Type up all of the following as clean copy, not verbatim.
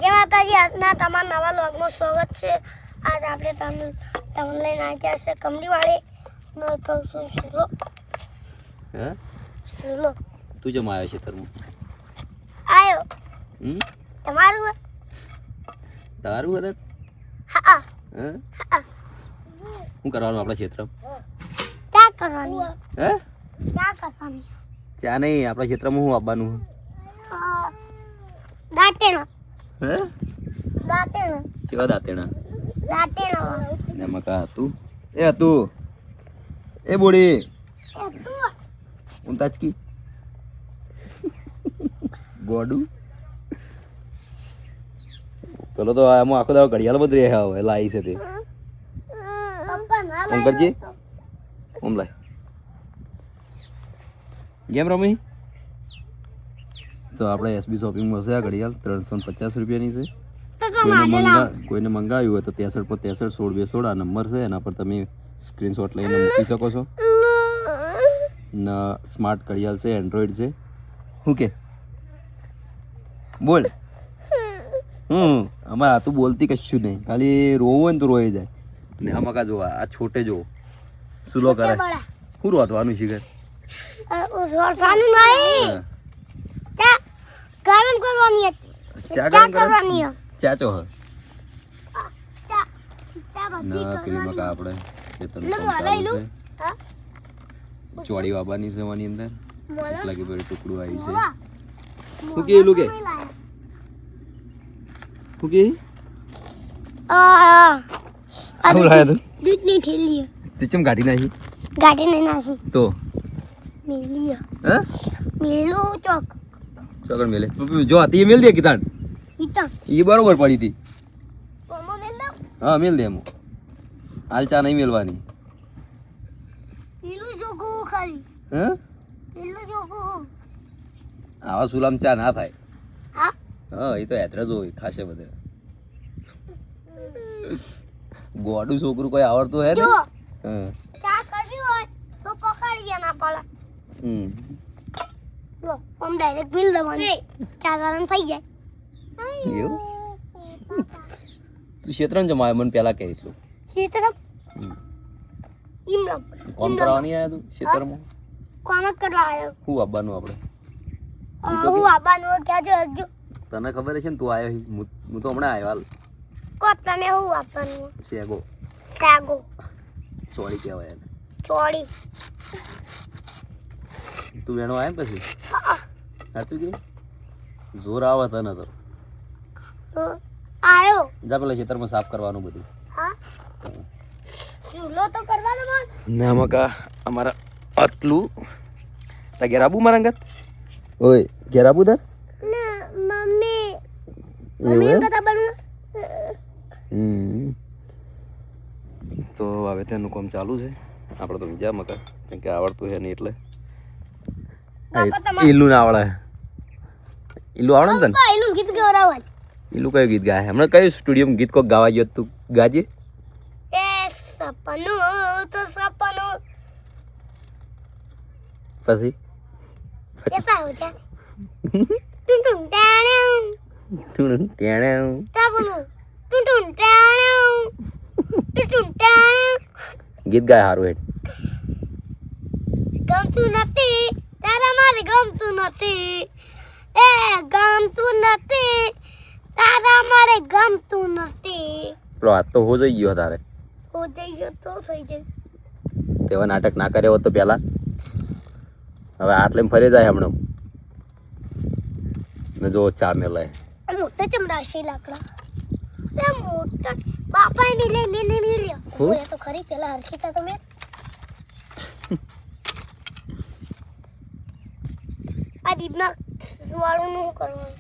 જય માતાજી, આજના તમારા નવા વ્લોગમાં સ્વાગત છે. આજ આપણે તમને લઈને આવ્યા છે કમલીવાળી. મેં કહું છું સુલો. હે સુલો તું જેમ આવ્યો છે તરમું આવ્યો. તમારું હે? તારું હતા? હા હે શું કરવાનું આપણા ક્ષેત્રમાં? ક્યાં કરવાની? હે ક્યાં કરવાની? ત્યાં નહીં, આપણા ક્ષેત્રમાં શું આપવાનું? દાંતેણા. હે દાંતેણા. કેવા દાંતેણા? દાંતેણા. ને મકા હતું એ હતું એ બોડી ઉંતાચકી ગોડું પેલો તો આમાં આખો દાડો ઘડિયાળ બધી રહ્યા હોય લાવી છે તે પપ્પા ના ઓમ કરજે ઓમ લાય ગેમ રમી તો આપણે એસબી શોપિંગમાં છે આ ઘડિયાળ 350 રૂપિયાની છે. કોઈને મંગાવ્યું હોય તો 63 પર 63 16 16 આ નંબર છે, એના પર તમે સ્ક્રીનશોટ લઈને મૂકી શકો છો. ના સ્માર્ટ ઘડિયાળ છે, એન્ડ્રોઈડ છે. શું કે બોલ? અમારે આ તું બોલતી કશું નહીં, ખાલી રોવું હોય ને તો રોઈ જાય. ને આમાં કા જોવા આ છોટે જો સુલો કરે શું રોતવાનું શીખે રોટવાનું નહીં, ગરમ કરવાની હતી. ચા ચા કરવાની ચાચો હ ચા બધી ના પેલી મકા આપણે ખેતરનું કામ ચાલુ છે. ચોળી વાબાની છે એની અંદર એટલા કે પેલું ટુકડું આવ્યું છે. શું કે એલું કે શું કે આવું લાયા તું દૂધની થેલી તે ચમ ગાડી નાખી ગાડી ને નાખી તો મેલી હે મેલું ચોક ચોકડ મેલે જો હતી એ મેલ દે કિતાન ઈતા એ બરોબર પડી હતી. કોમો મેલ દો હા મેલ દે એમ હાલ ચા નહીં મેલવાની. મેલું જોગુ ખાલી હે મેલું જોગુ આવા સુલામ ચા ના થાય. હા હા એ તો યાત્રા જ હોય ખાસે બધે. ગોડું છોકરું કોઈ આવડતું હે ને? જો હા ચા કરવી હોય તો પકડીએ ના પડે. લો આમ ડાયરેક્ટ પીલ દેવાની, ચા ગરમ થઈ જાય. એવું તું ક્ષેત્રમાં જમાય મને પહેલા કહે એટલું સીતરમ ઈમરમ કોમ કરાવવાની આયા તું ક્ષેત્રમાં? કોમ જ કરવા આવ્યો. શું આપવાનું આપણે? હું આબાનું ક્યાં જો હજુ તને ખબર છે ને તું આવ્યો હું તો હમણાં આવ્યો હાલ. કો તમે હું આપવાનું? શેગો સાગો સોળી કહેવાય એને. ચોળી તું વેણો આવે ને પછી સાચું કે જોર આવે તને તો આયો. જા પેલા ખેતરમાં સાફ કરવાનું બધું. હા ચૂલો તો કરવાનો પણ ના મકા અમારા આટલું તા ઘેર આબુ મારા અંગત ઓય ઘેર આબુ તાર ના મમ્મી એવું એમ? કતા બનવું તો હવે તેનું કામ ચાલુ છે. આપણે તો બીજા મકા કેમ કે આવડતું છે નહીં એટલે ઈલું ના આવડે. ઈલું આવડે ને તને? પહેલું ગીત ગવરાવવા ઈલું કયું ગીત ગાય હમણાં કયું સ્ટુડિયોમાં ગીત કોક ગાવા ગયો તું ગાજે. એ સપનું તો સપનું પછી કેસા હો જાય ટુન ટુન ટાણું તેણે તાબનું ટુન ટુન ટાણું ટુન ટુન ટાણું ગીત ગાય સારું હેડ. ગમતું નથી તારા મારે ગમતું નથી, એ ગમતું નથી તારા મારે ગમતું નથી. પેલો હાથ તો હો જઈ ગયો તારે. હો જઈ ગયો તો થઈ જાય. તેવા નાટક ના કર્યો હોત તો પહેલા. હવે હાથ લઈને ફરી જાય હમણાં ને જો ચા મેલાય. મોટા ચમડાશી લાકડા એ મોટા બાપા મિલે મેને મિલ્યો બોલે તો ખરી પેલા હરખીતા તો મેં આ દીપના વાળું નું કરવાનું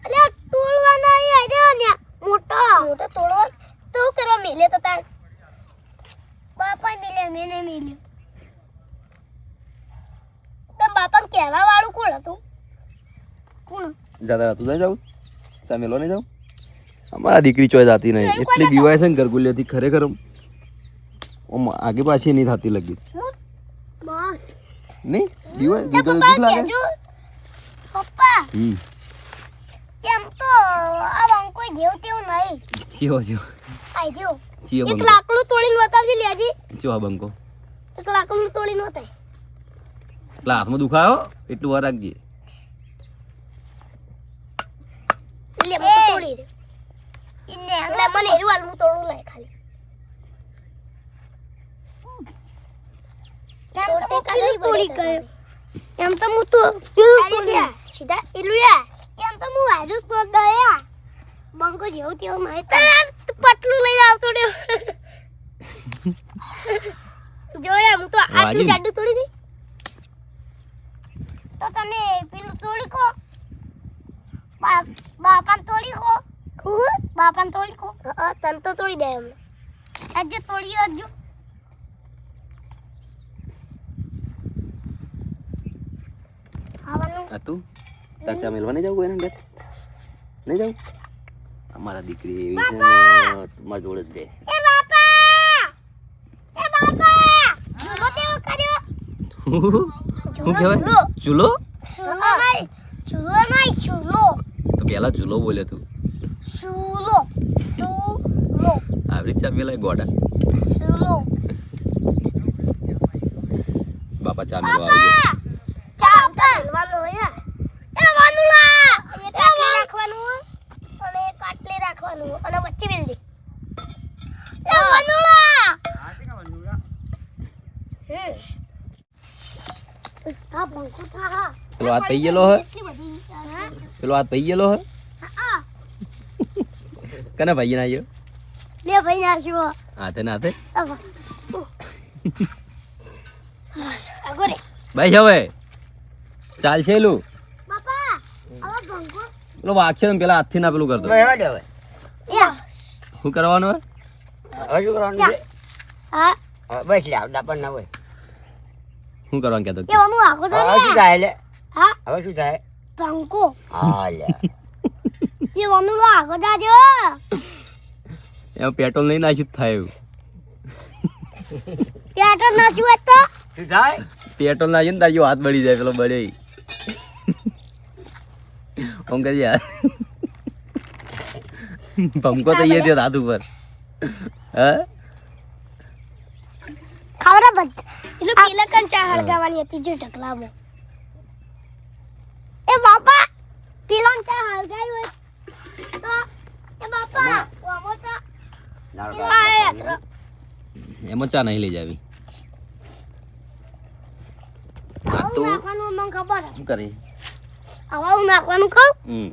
અલે તોડવાના આયા ને મોટા મોટા તોડવા તો કરવા મિલે તો તાર બાપા મિલે મેને મિલ્યો. તો બાપા કહેવા વાળું કોણ હતું? કોણ દાદા તું નહીં જાઉં ચા મેલો નહીં જાઉં? અમારા દીકરી ચોય જાતી નહીં એટલી બીવાય છે ને ગરગુલિયાથી ખરેખર આગે પાછી નહીં થતી લગી નહીં બીવાય બીક લાગે પપ્પા જેવું તેવું નહીં ચિયો ચિયો આઈ જો ચિયો એક બંકો લાકડું તોડીને બતાવજે લેજી ચો આ બંકો એક લાકડું તોડીને બતાય એટલે હાથમાં દુખાયો એટલું વાર રાખજે લે હું તો તોડી દે ઇને એટલે મને હેરું હાલ હું તોડું લાય ખાલી તોડી ગયો એમ તો હું તો તોડી સીધા ઇલુયા એમ તો હું આજુ તો દયા બંકો જેવું તેવું નહીં તો પટલું લઈ આવતો રહ્યો જોયા હું તો આટલું જાડું તોડી દી તો તમે પેલું તોડી કો બાપાને તોડી કો બાપાને તોડી કો તને તો તોડી દે એમ આજે તોડી આજુ આ તું તાચા મેલવા નહીં જાવ એના ઘર નહીં જાવ અમારા દીકરી એવી છે ને તમારા જોડે જ રહે એ બાપા ચૂલો તેવો કર્યો શું કહેવાય ચૂલો ચૂલો નહીં તો પેલા ચૂલો બોલ્યો તું ચૂલો આવી ચા મેલાય ગોડા ચૂલો બાપા ચા મેલવા આવી ગયો ચા મેલવાનું હોય એ વાનુલા એ કાટલી રાખવાનું અને કાટલી રાખવાનું અને વચ્ચે મેલ દે એ વાનુલા આ બંકો થા પેલો હાથ પઈ ગયેલો હે પેલો હાથ પઈ ગયેલો હે કને ભાઈ ના આવ્યો લે ભાઈ નાખ્યો હાથે ના હાથે આગોરે ભાઈ હવે ચાલશે એલું બાપા આવા બંકો પેલો વાગશે ને પેલા હાથથી ના પેલું કરતો યા શું કરવાનું હે હજુ કરવાનું છે હા બસ લે આવડા પણ ના હોય શું કરવાનું કહેતો એ વાનું આગો તો હવે શું થાય લે હા હવે શું થાય બંકો હા લે એ વાનું આગો જાજો એમાં પેટ્રોલ નહીં નાખ્યું જ થાય એવું પેટ્રોલ નાખ્યું હોય તો શું થાય પેટ્રોલ નાખ્યું ને તારી હાથ બળી જાય પેલો બળે ઓમ કરી યાર ભમકો તો એ થયો હાથ ઉપર હે ખાવડા બધ એનું પેલા કંચા હળગાવાની હતી જો ઢકલામાં એ બાપા પેલા ચા હળગાઈ હોય તો એ બાપા ઓમો તો એમાં ચા નહીં લઈ જાવી આ તો નાખવાનું મને ખબર શું કરે હવે હું નાખવાનું કહું હમ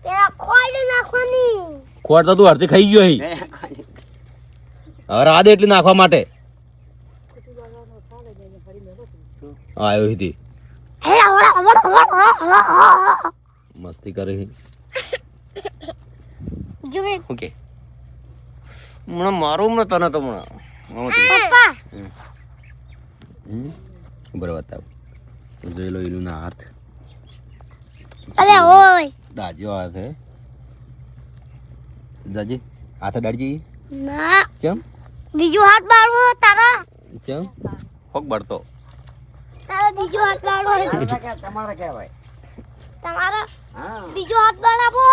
પેલા ખોડ નાખવાની ખોટ તો તું અડધી ખાઈ ગયો હી હવે રાહ દે એટલી નાખવા માટે આવ્યો હતી મસ્તી કરે છે જોવે ઓકે હમણાં મારું ને તને તો હમણાં પપ્પા બરાબર બતાવ જોઈ લો એનું ના હાથ અરે ઓય દાજો હાથ હે દાજી હાથે દાડી ના ચમ બીજો હાથ બાળવો તારા ચમ હોક બળતો તારા બીજો હાથ બાળવો તમારે કહેવાય તમારા હા બીજો હાથ બાળવો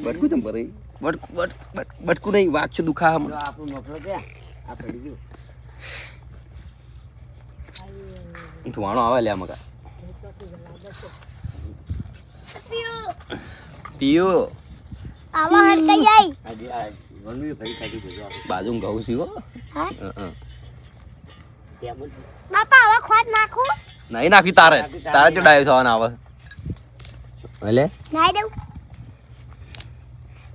બટકું ચમ કરે બટકું નહીં વાગ છે દુખા તો આપણું મોકલો ત્યાં આ પડી ગયું ધુવાણો આવે લે મગા પીયો આવા હડકાઈ જાય આજે આ વનવી ફરી કાઢી દેજો બાજુ ઘઉં સીવો હા ત્યાં બધું બાપા આવા ખોટ નાખું નહીં નાખી તારે તારે જો ડાયો થવાના આવે એટલે નાઈ દઉં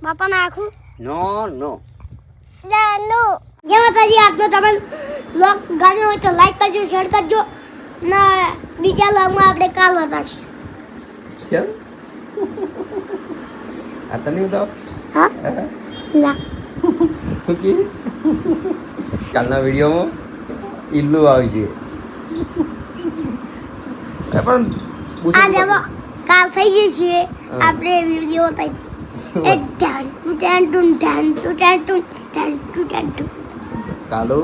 બાપા નાખું નો નો નો જે માતાજી આજનો તમે લોક ગમ્યો હોય તો લાઈક કરજો શેર કરજો ના બીજા લોગમાં આપણે કાલ બતાવશું ચલ આ તને બતાવ હા ના ઓકે કાલના વિડીયોમાં ઈલ્લુ આવશે પણ આ જવા કાલ થઈ જશે આપણે વિડીયો થઈ એ ટાન ટુ ટાન ટુ ટાન ટુ ટાન ટુ ટાન ટુ ટાન ટુ કાલો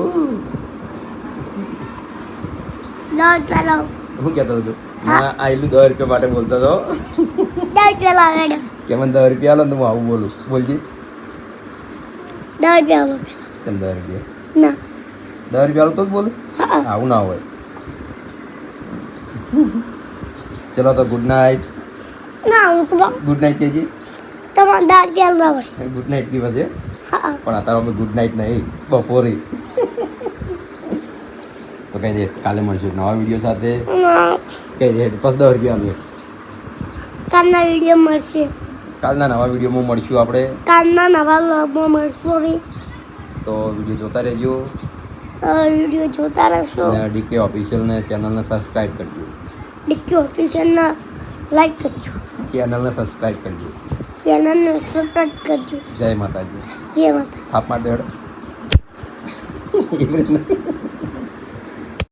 લો ચાલો શું કહેતો હતો ના આયલું 10 રૂપિયા માટે બોલતો હતો 10 રૂપિયા લાવે કે મને 10 રૂપિયા આલો ને તો હું આવું બોલું બોલજી 10 રૂપિયા લો ચલ 10 રૂપિયા ના 10 રૂપિયા આલો તો જ બોલું હા આવું ના હોય ચલો તો ગુડ નાઇટ ના હું તો ગુડ નાઇટ કેજી તમારે 10 રૂપિયા લાવે ગુડ નાઇટ કી વજે હા પણ અત્યારે અમે ગુડ નાઇટ નહીં બપોરે તો કહી દે કાલે મળશું એક નવા વિડીયો સાથે ના કહી દે બસ 10 રૂપિયા આલો કાલના વિડીયો મળશે કાલના નવા વિડીયોમાં મળશું આપણે કાલના નવા વ્લોગમાં મળશું હવે તો વિડીયો જોતા રહેજો વિડીયો જોતા રહેશો અને ડીકે ઓફિશિયલને ચેનલને સબસ્ક્રાઇબ કરજો ડિક્કી ઓફિસરના લાઈક કરજો ચેનલને સબસ્ક્રાઇબ કરજો ચેનલને સબસ્ક્રાઇબ કરજો જય માતાજી જય માતા થાપ માર દેડ એવી રીતના